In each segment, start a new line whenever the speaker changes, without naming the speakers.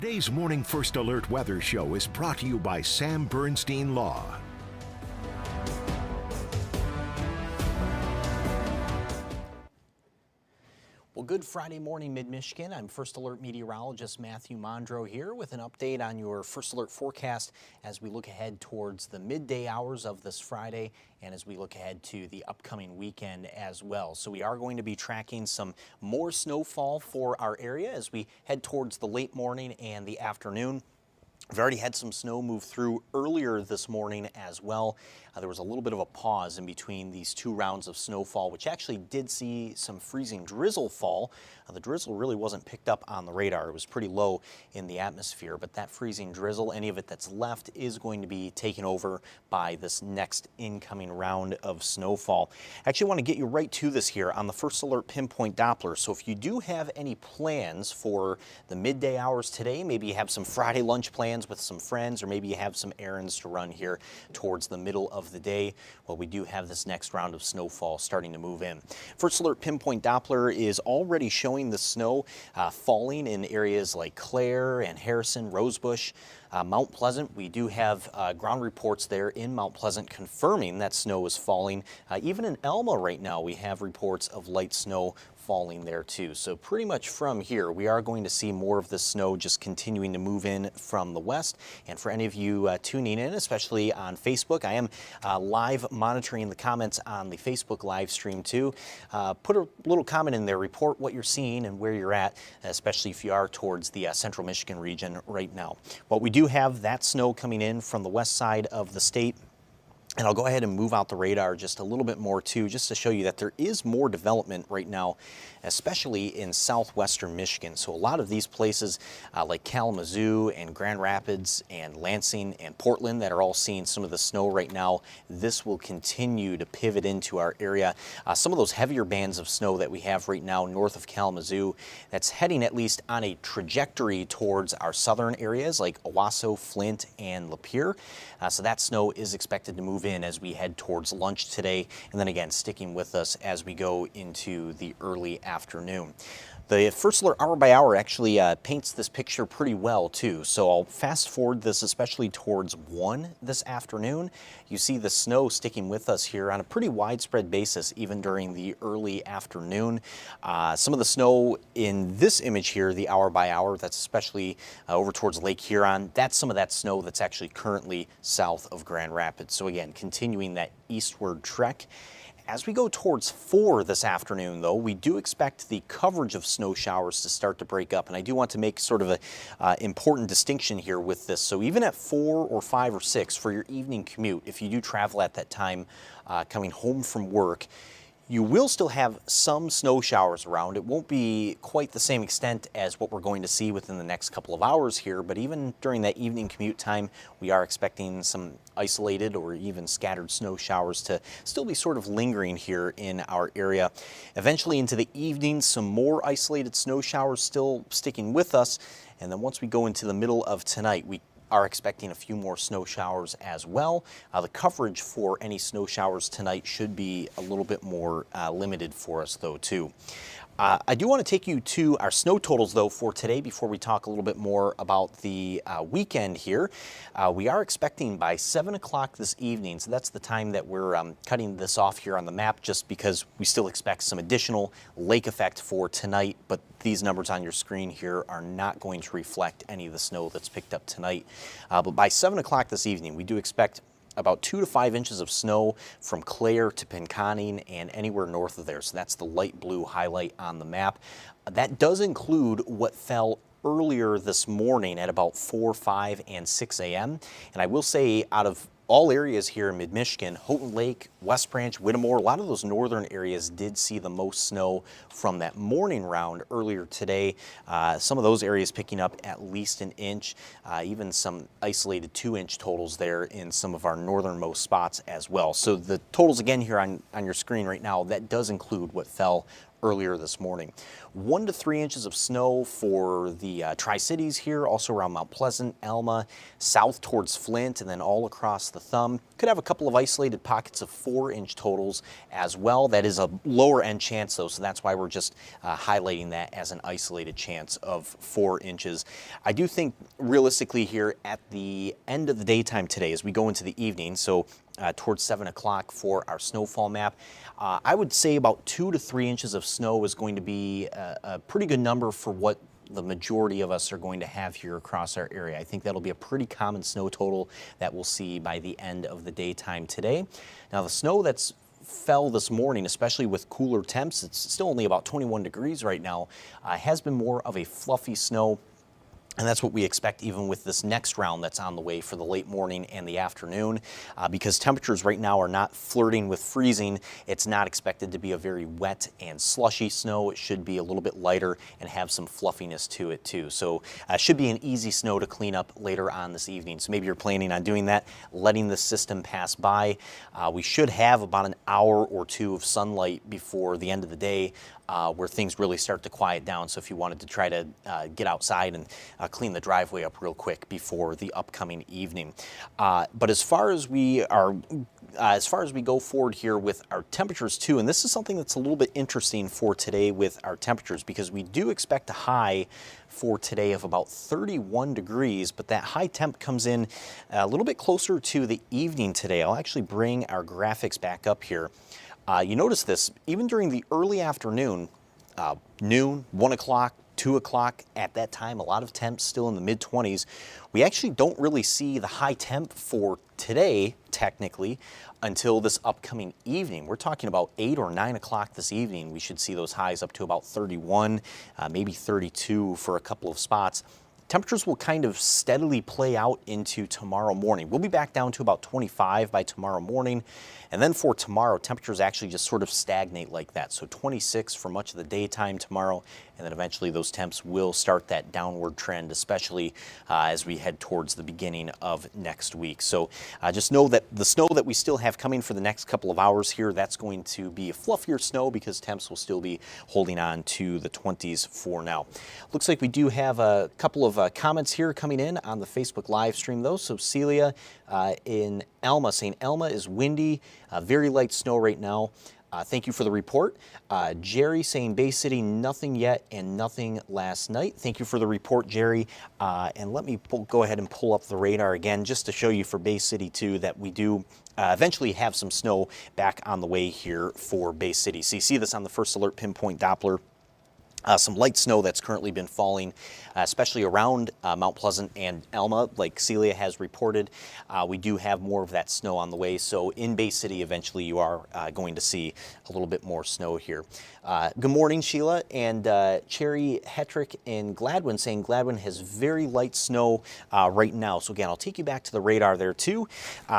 Today's Morning First Alert Weather Show is brought to you by Sam Bernstein Law.
Well, good Friday morning, Mid-Michigan. I'm First Alert meteorologist Matthew Mondro here with an update on your First Alert forecast as we look ahead towards the midday hours of this Friday and as we look ahead to the upcoming weekend as well. So we are going to be tracking some more snowfall for our area as we head towards the late morning and the afternoon. We've already had some snow move through earlier this morning as well. There was a little bit of a pause in between these two rounds of snowfall, which actually did see some freezing drizzle fall. The drizzle really wasn't picked up on the radar. It was pretty low in the atmosphere, but that freezing drizzle, any of it that's left, is going to be taken over by this next incoming round of snowfall. I actually want to get you right to this here on the First Alert Pinpoint Doppler. So if you do have any plans for the midday hours today, maybe you have some Friday lunch plans with some friends, or maybe you have some errands to run here towards the middle of the day, well, we do have this next round of snowfall starting to move in. First Alert Pinpoint Doppler is already showing the snow falling in areas like Clare and Harrison, Rosebush, Mount Pleasant. We do have ground reports there in Mount Pleasant confirming that snow is falling. Even in Elma right now, we have reports of light snow falling there too. So pretty much from here, we are going to see more of the snow just continuing to move in from the west. And for any of you tuning in, especially on Facebook, I am live monitoring the comments on the Facebook live stream too. Put a little comment in there, report what you're seeing and where you're at, especially if you are towards the central Michigan region right now. Well, we do have that snow coming in from the west side of the state. And I'll go ahead and move out the radar just a little bit more too, just to show you that there is more development right now, especially in southwestern Michigan. So a lot of these places like Kalamazoo and Grand Rapids and Lansing and Portland that are all seeing some of the snow right now, this will continue to pivot into our area. Some of those heavier bands of snow that we have right now north of Kalamazoo, that's heading at least on a trajectory towards our southern areas like Owasso, Flint, and Lapeer. So that snow is expected to move in as we head towards lunch today, and then again sticking with us as we go into the early afternoon. The First Alert hour by hour actually paints this picture pretty well too. So I'll fast forward this especially towards 1 this afternoon. You see the snow sticking with us here on a pretty widespread basis even during the early afternoon. Some of the snow in this image here, the hour by hour, that's especially over towards Lake Huron, that's some of that snow that's actually currently south of Grand Rapids. So again, continuing that eastward trek. As we go towards 4 this afternoon, though, we do expect the coverage of snow showers to start to break up. And I do want to make sort of an important distinction here with this. So even at 4 or 5 or 6 for your evening commute, if you do travel at that time coming home from work, you will still have some snow showers around. It won't be quite the same extent as what we're going to see within the next couple of hours here, but even during that evening commute time, we are expecting some isolated or even scattered snow showers to still be sort of lingering here in our area. Eventually into the evening, some more isolated snow showers still sticking with us. And then once we go into the middle of tonight, we are expecting a few more snow showers as well. The coverage for any snow showers tonight should be a little bit more limited for us though too. I do want to take you to our snow totals though for today before we talk a little bit more about the weekend here. We are expecting by 7 o'clock this evening, so that's the time that we're cutting this off here on the map just because we still expect some additional lake effect for tonight, but these numbers on your screen here are not going to reflect any of the snow that's picked up tonight. But by 7 o'clock this evening, we do expect about 2 to 5 inches of snow from Clare to Pinconning and anywhere north of there. So that's the light blue highlight on the map. That does include what fell earlier this morning at about 4, 5, and 6 a.m. And I will say out of all areas here in mid-Michigan, Houghton Lake, West Branch, Whittemore, a lot of those northern areas did see the most snow from that morning round earlier today. Some of those areas picking up at least an inch, even some isolated 2-inch totals there in some of our northernmost spots as well. So the totals again here on your screen right now, that does include what fell earlier this morning. 1 to 3 inches of snow for the Tri-Cities here, also around Mount Pleasant, Alma, south towards Flint, and then all across the thumb. Could have a couple of isolated pockets of 4-inch totals as well. That is a lower end chance though, so that's why we're just highlighting that as an isolated chance of 4 inches. I do think realistically here at the end of the daytime today, as we go into the evening, so towards 7 o'clock for our snowfall map, I would say about 2 to 3 inches of snow is going to be a pretty good number for what the majority of us are going to have here across our area. I think that'll be a pretty common snow total that we'll see by the end of the daytime today. Now the snow that's fell this morning, especially with cooler temps, it's still only about 21 degrees right now, has been more of a fluffy snow. And that's what we expect even with this next round that's on the way for the late morning and the afternoon. Because temperatures right now are not flirting with freezing, it's not expected to be a very wet and slushy snow. It should be a little bit lighter and have some fluffiness to it too. So should be an easy snow to clean up later on this evening. So maybe you're planning on doing that, letting the system pass by. We should have about an hour or two of sunlight before the end of the day, where things really start to quiet down. So if you wanted to try to get outside and clean the driveway up real quick before the upcoming evening. But as far as we go forward here with our temperatures too, and this is something that's a little bit interesting for today with our temperatures, because we do expect a high for today of about 31 degrees, but that high temp comes in a little bit closer to the evening today. I'll actually bring our graphics back up here. You notice this, even during the early afternoon, noon, 1 o'clock, 2 o'clock, at that time, a lot of temps still in the mid-20s. We actually don't really see the high temp for today, technically, until this upcoming evening. We're talking about 8 or 9 o'clock this evening. We should see those highs up to about 31, maybe 32 for a couple of spots. Temperatures will kind of steadily play out into tomorrow morning. We'll be back down to about 25 by tomorrow morning. And then for tomorrow, temperatures actually just sort of stagnate like that. So 26 for much of the daytime tomorrow. And then eventually those temps will start that downward trend, especially as we head towards the beginning of next week. So just know that the snow that we still have coming for the next couple of hours here, that's going to be a fluffier snow because temps will still be holding on to the 20s for now. Looks like we do have a couple of comments here coming in on the Facebook live stream though. So Celia in Alma saying Alma is windy, very light snow right now. Thank you for the report. Jerry saying Bay City, nothing yet and nothing last night. Thank you for the report, Jerry. And let me go ahead and pull up the radar again just to show you for Bay City too that we do eventually have some snow back on the way here for Bay City. So you see this on the First Alert Pinpoint Doppler. Some light snow that's currently been falling, especially around Mount Pleasant and Alma, like Celia has reported. We do have more of that snow on the way, so in Bay City, eventually you are going to see a little bit more snow here. Good morning, Sheila, and Cherry Hetrick in Gladwin saying Gladwin has very light snow right now. So again, I'll take you back to the radar there too.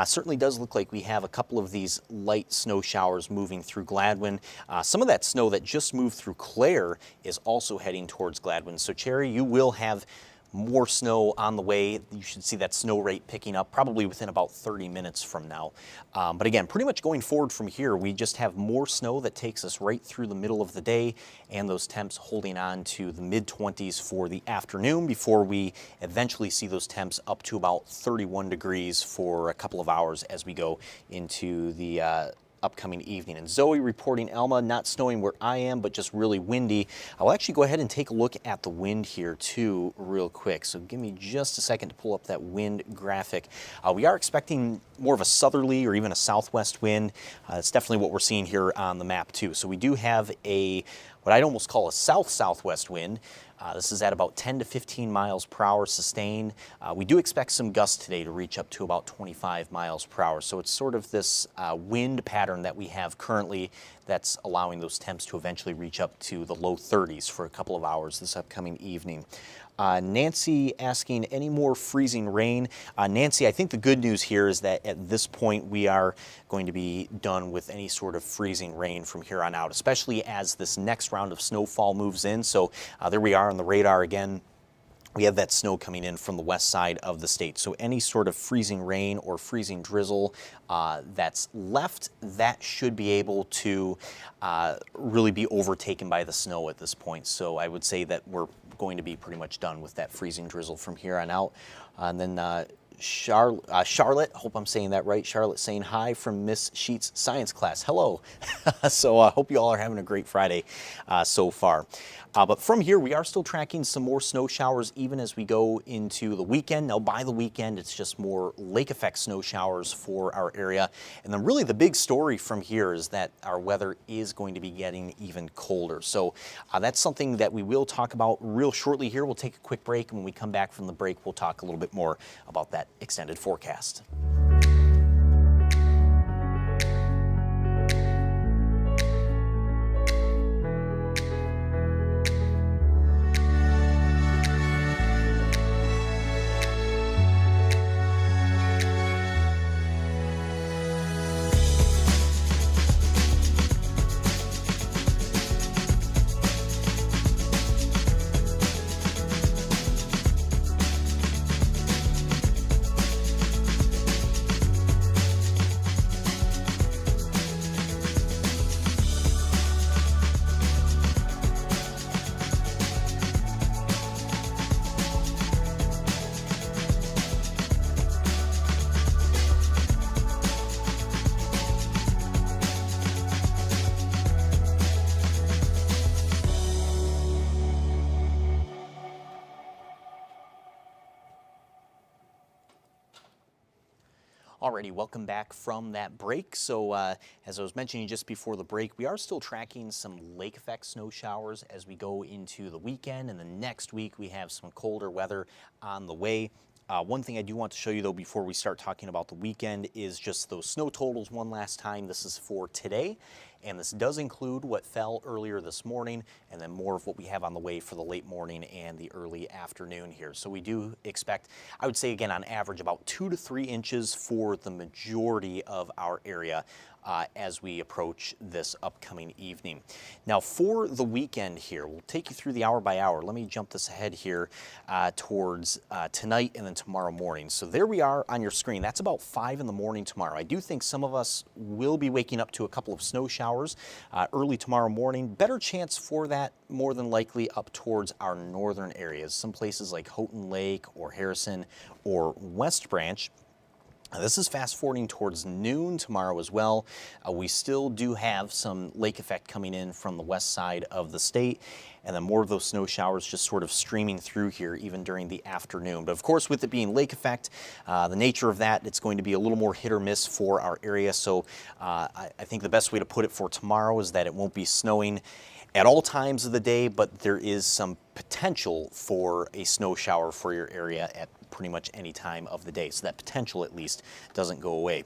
Certainly does look like we have a couple of these light snow showers moving through Gladwin. Some of that snow that just moved through Clare is also heading towards Gladwin. So Cherry, you will have more snow on the way. You should see that snow rate picking up probably within about 30 minutes from now. But again, pretty much going forward from here, we just have more snow that takes us right through the middle of the day and those temps holding on to the mid-20s for the afternoon before we eventually see those temps up to about 31 degrees for a couple of hours as we go into the upcoming evening. And Zoe reporting Alma, not snowing where I am, but just really windy. I'll actually go ahead and take a look at the wind here too real quick. So give me just a second to pull up that wind graphic. We are expecting more of a southerly or even a southwest wind. That's definitely what we're seeing here on the map too. So we do have what I'd almost call a south-southwest wind. This is at about 10 to 15 miles per hour sustained. We do expect some gusts today to reach up to about 25 miles per hour. So it's sort of this wind pattern that we have currently that's allowing those temps to eventually reach up to the low 30s for a couple of hours this upcoming evening. Nancy asking, any more freezing rain? Nancy, I think the good news here is that at this point we are going to be done with any sort of freezing rain from here on out, especially as this next round of snowfall moves in. So there we are on the radar again. we have that snow coming in from the west side of the state. So any sort of freezing rain or freezing drizzle that's left, that should be able to really be overtaken by the snow at this point. So I would say that we're going to be pretty much done with that freezing drizzle from here on out. And then Charlotte, hope I'm saying that right. Charlotte saying hi from Miss Sheets science class. Hello. So I hope you all are having a great Friday so far. But from here, we are still tracking some more snow showers even as we go into the weekend. Now, by the weekend, it's just more lake effect snow showers for our area. And then really the big story from here is that our weather is going to be getting even colder. So that's something that we will talk about real shortly here. We'll take a quick break. And when we come back from the break, we'll talk a little bit more about that extended forecast. Alrighty, welcome back from that break. So as I was mentioning just before the break, we are still tracking some lake effect snow showers as we go into the weekend, and the next week we have some colder weather on the way. One thing I do want to show you though before we start talking about the weekend is just those snow totals one last time. This is for today, and this does include what fell earlier this morning and then more of what we have on the way for the late morning and the early afternoon here. So we do expect, I would say again on average, about 2 to 3 inches for the majority of our area as we approach this upcoming evening. Now for the weekend here, we'll take you through the hour by hour. Let me jump this ahead here towards tonight and then tomorrow morning. So there we are on your screen. That's about 5 in the morning tomorrow. I do think some of us will be waking up to a couple of snow showers early tomorrow morning. Better chance for that more than likely up towards our northern areas. Some places like Houghton Lake or Harrison or West Branch. This is fast forwarding towards noon tomorrow as well. We still do have some lake effect coming in from the west side of the state, and then more of those snow showers just sort of streaming through here even during the afternoon. But of course, with it being lake effect, the nature of that, it's going to be a little more hit or miss for our area. So I think the best way to put it for tomorrow is that it won't be snowing at all times of the day, but there is some potential for a snow shower for your area at pretty much any time of the day. So that potential at least doesn't go away.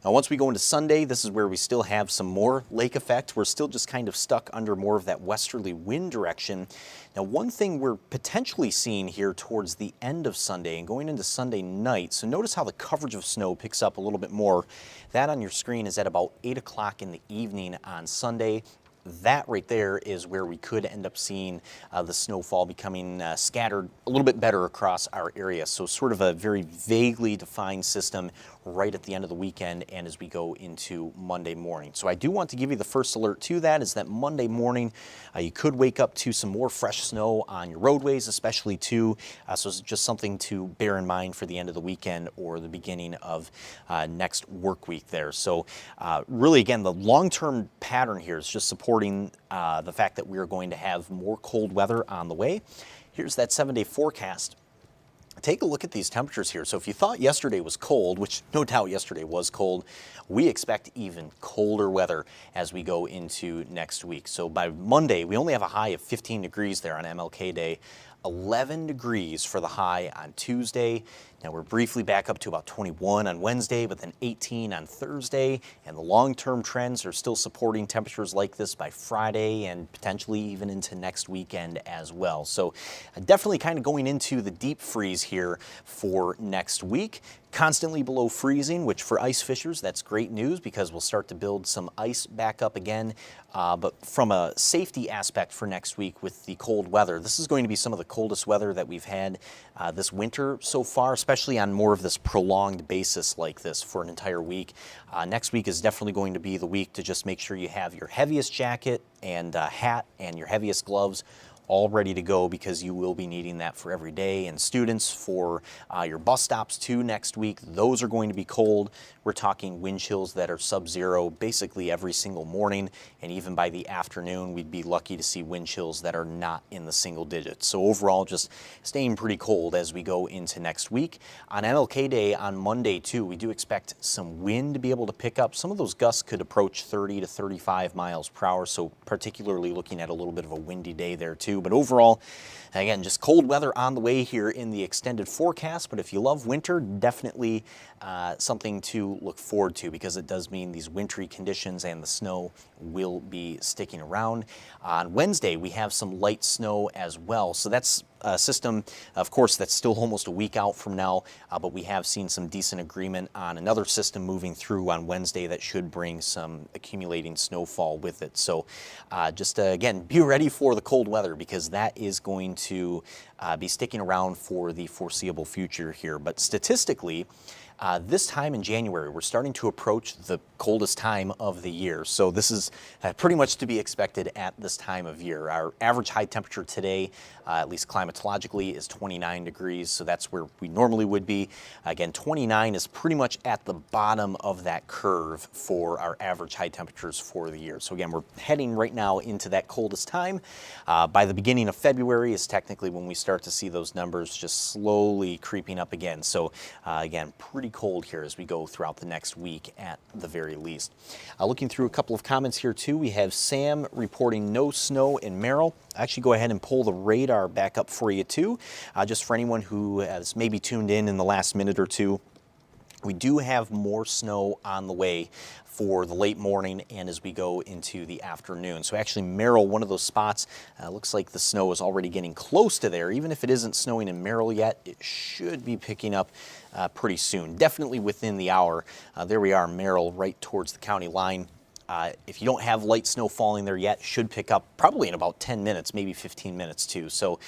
Now once we go into Sunday, this is where we still have some more lake effect. We're still just kind of stuck under more of that westerly wind direction. Now one thing we're potentially seeing here towards the end of Sunday and going into Sunday night, so notice how the coverage of snow picks up a little bit more. That on your screen is at about 8 o'clock in the evening on Sunday. That right there is where we could end up seeing the snowfall becoming scattered a little bit better across our area. So sort of a very vaguely defined system right at the end of the weekend and as we go into Monday morning. So I do want to give you the first alert to that is that Monday morning you could wake up to some more fresh snow on your roadways, especially too. So it's just something to bear in mind for the end of the weekend or the beginning of next work week there. So really again, the long-term pattern here is just supporting the fact that we are going to have more cold weather on the way. Here's that 7-day forecast. Take a look at these temperatures here. So if you thought yesterday was cold, which no doubt yesterday was cold, we expect even colder weather as we go into next week. So by Monday, we only have a high of 15 degrees there on MLK Day. 11 degrees for the high on Tuesday. Now we're briefly back up to about 21 on Wednesday, but then 18 on Thursday. And the long-term trends are still supporting temperatures like this by Friday and potentially even into next weekend as well. So definitely kind of going into the deep freeze here for next week. constantly below freezing, which for ice fishers, that's great news because we'll start to build some ice back up again. But from a safety aspect for next week with the cold weather, this is going to be some of the coldest weather that we've had this winter so far, especially on more of this prolonged basis like this for an entire week. Next week is definitely going to be the week to just make sure you have your heaviest jacket and hat and your heaviest gloves all ready to go, because you will be needing that for every day. And students, for your bus stops too next week, those are going to be cold. We're talking wind chills that are sub-zero basically every single morning, and even by the afternoon we'd be lucky to see wind chills that are not in the single digits. So overall, just staying pretty cold as we go into next week. On MLK Day on Monday too, we do expect some wind to be able to pick up. Some of those gusts could approach 30 to 35 miles per hour, so particularly looking at a little bit of a windy day there too. But overall, again, just cold weather on the way here in the extended forecast. But if you love winter, definitely something to look forward to, because it does mean these wintry conditions and the snow will be sticking around. On Wednesday, we have some light snow as well. So that's a system, of course, that's still almost a week out from now, but we have seen some decent agreement on another system moving through on Wednesday that should bring some accumulating snowfall with it. So just again, be ready for the cold weather, because that is going to be sticking around for the foreseeable future here. But statistically, this time in January, we're starting to approach the coldest time of the year. So this is pretty much to be expected at this time of year. Our average high temperature today, at least climatologically, is 29 degrees. So that's where we normally would be. Again, 29 is pretty much at the bottom of that curve for our average high temperatures for the year. So again, we're heading right now into that coldest time. By the beginning of February is technically when we start to see those numbers just slowly creeping up again. So again, pretty cold here as we go throughout the next week at the very least. Looking through a couple of comments here too, we have Sam reporting no snow in Merrill. Actually, go ahead and pull the radar back up for you too, just for anyone who has maybe tuned in the last minute or two. We do have more snow on the way for the late morning and as we go into the afternoon. So actually, Merrill, one of those spots, looks like the snow is already getting close to there. Even if it isn't snowing in Merrill yet, it should be picking up pretty soon, definitely within the hour. There we are, Merrill, right towards the county line. If you don't have light snow falling there yet, should pick up probably in about 10 minutes, maybe 15 minutes too. So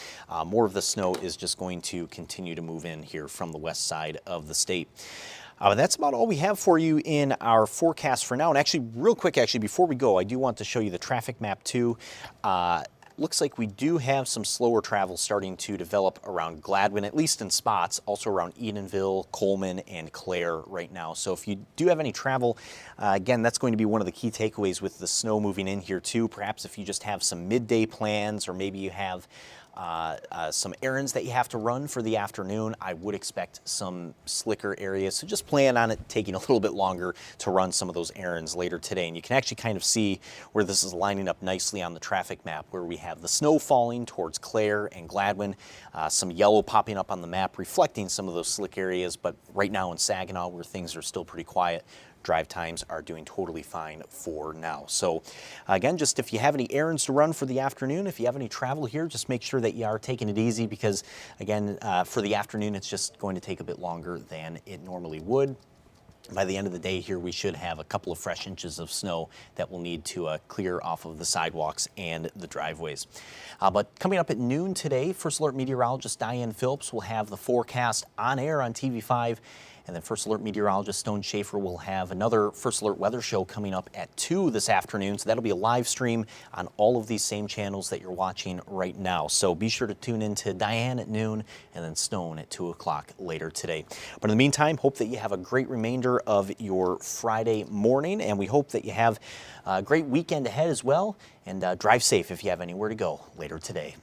more of the snow is just going to continue to move in here from the west side of the state. That's about all we have for you in our forecast for now. And actually, real quick, before we go, I do want to show you the traffic map too. Looks like we do have some slower travel starting to develop around Gladwin, at least in spots, also around Edenville, Coleman, and Clare right now. So if you do have any travel, again, that's going to be one of the key takeaways with the snow moving in here too. Perhaps if you just have some midday plans, or maybe you have some errands that you have to run for the afternoon, I would expect some slicker areas. So just plan on it taking a little bit longer to run some of those errands later today. And you can actually kind of see where this is lining up nicely on the traffic map, where we have the snow falling towards Clare and Gladwin, some yellow popping up on the map reflecting some of those slick areas. But right now in Saginaw, where things are still pretty quiet, drive times are doing totally fine for now. So again, just if you have any errands to run for the afternoon, if you have any travel here, just make sure that you are taking it easy, because again, for the afternoon, it's just going to take a bit longer than it normally would. By the end of the day here, we should have a couple of fresh inches of snow that we'll need to clear off of the sidewalks and the driveways. But coming up at noon today, First Alert meteorologist Diane Phillips will have the forecast on air on TV5. And then First Alert meteorologist Stone Schaefer will have another First Alert weather show coming up at 2 this afternoon. So that'll be a live stream on all of these same channels that you're watching right now. So be sure to tune in to Diane at noon and then Stone at 2 o'clock later today. But in the meantime, hope that you have a great remainder of your Friday morning, and we hope that you have a great weekend ahead as well. And drive safe if you have anywhere to go later today.